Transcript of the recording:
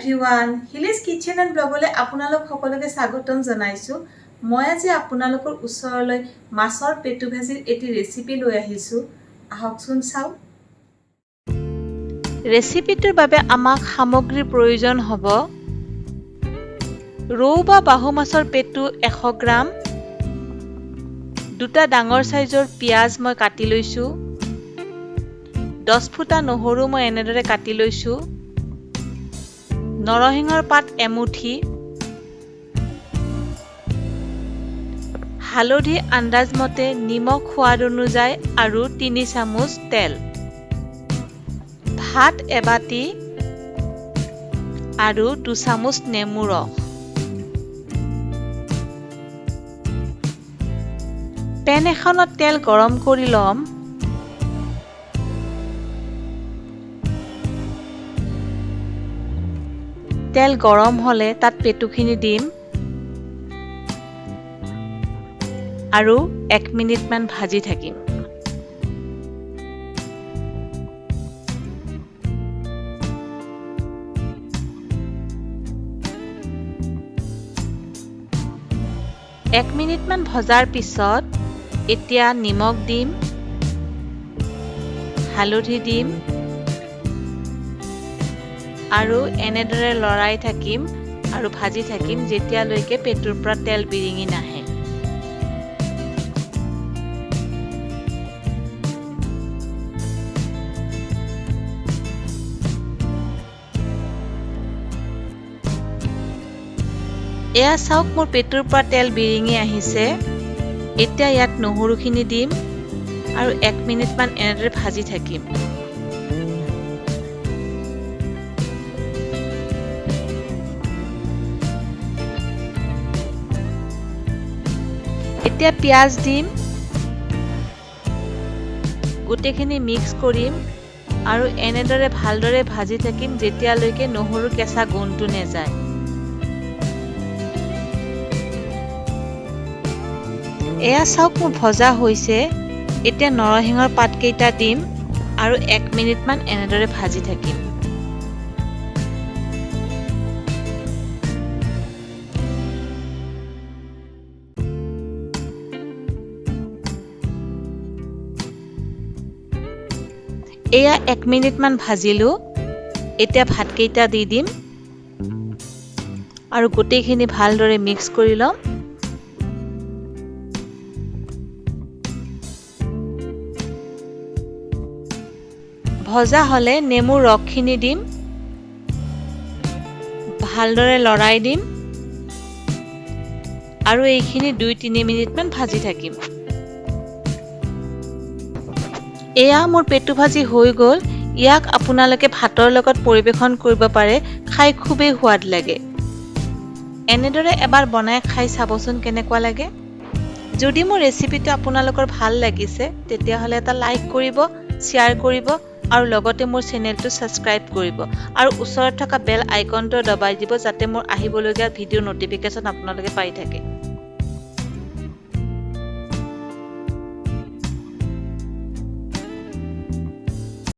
everyone, Hileez Kitchen and Vlog le আপোনালোক সকলোকে স্বাগতম জনাইছো। মই আজি আপোনালোকৰ ওচৰলৈ মাছৰ পেটু ভাজিৰ এটি ৰেচিপি লৈ আহিছো। আহকচোন চাও। ৰেচিপিটোৰ বাবে আমাক সামগ্ৰীৰ প্ৰয়োজন হ'ব ৰৌ বা বাহু মাছৰ পেটু 100 গ্ৰাম, দুটা ডাঙৰ সাইজৰ পিয়াজ মই কাটি লৈছো, 10 ফুটা নহৰু মই এনেদৰে কাটি লৈছো, নৰসিংহৰ পাত এমুঠি, হালধি আন্দাজ মতে, নিমখ সোৱাদ অনুযায়ী আৰু 3 চামুচ তেল, ভাত এবাটি আৰু 2 চামুচ নেমু ৰস। পেন এখনত তেল গৰম কৰি লম। তেল গৰম হলে তাত পেটুখিনি দিম আৰু 1 মিনিট মান ভাজি থাকিম। এক মিনিট মান ভজাৰ পিছত এতিয়া নিমখ দিম, হালধি দিম আৰু এনেদৰে লৰাই থাকিম আৰু ভাজি থাকিম যেতিয়ালৈকে পেটুৰ পৰা তেল বিৰিঙি নাহে। এয়া চাওক মোৰ পেটুৰ পৰা তেল বিৰিঙি আহিছে। এতিয়া ইয়াত নহৰুখিনি দিম আৰু 1 মিনিট মান এনেদৰে ভাজি থাকিম। এতিয়া পিয়াজ দিম, গোটেইখিনি মিক্স কৰিম আৰু এনেদৰে ভালদৰে ভাজি থাকিম যেতিয়ালৈকে নহৰু কেঁচা গোন্ধটো নেযায়। এয়া চাওক মোৰ ভজা হৈছে। এতিয়া নৰসিংহৰ পাতকেইটা দিম আৰু 1 মিনিট মান এনেদৰে ভাজি থাকিম। এয়া 1 মিনিট মান ভাজিলো। এতিয়া ভাতকেইটা দি দিম আৰু গোটেইখিনি ভালদৰে মিক্স কৰি লম। ভজা হলে নেমু ৰসখিনি দিম, ভালদৰে লৰাই দিম আৰু এইখিনি 2-3 মিনিট মান ভাজি থাকিম। এয়া মোৰ পেটু ভাজি হৈ গ'ল। ইয়াক আপোনালোকে ভাতৰ লগত পৰিবেশন কৰিব পাৰে, খাই খুবেই সোৱাদ লাগে। এনেদৰে এবাৰ বনাই খাই চাবচোন কেনেকুৱা লাগে। যদি মোৰ ৰেচিপিটো আপোনালোকৰ ভাল লাগিছে তেতিয়াহ'লে এটা লাইক কৰিব, শ্বেয়াৰ কৰিব আৰু লগতে মোৰ চেনেলটো সাবস্ক্ৰাইব কৰিব আৰু ওচৰত থকা বেল আইকনটো দবাই দিব যাতে মোৰ আহিবলগীয়া ভিডিঅ' নটিফিকেশ্যন আপোনালোকে পাই থাকে।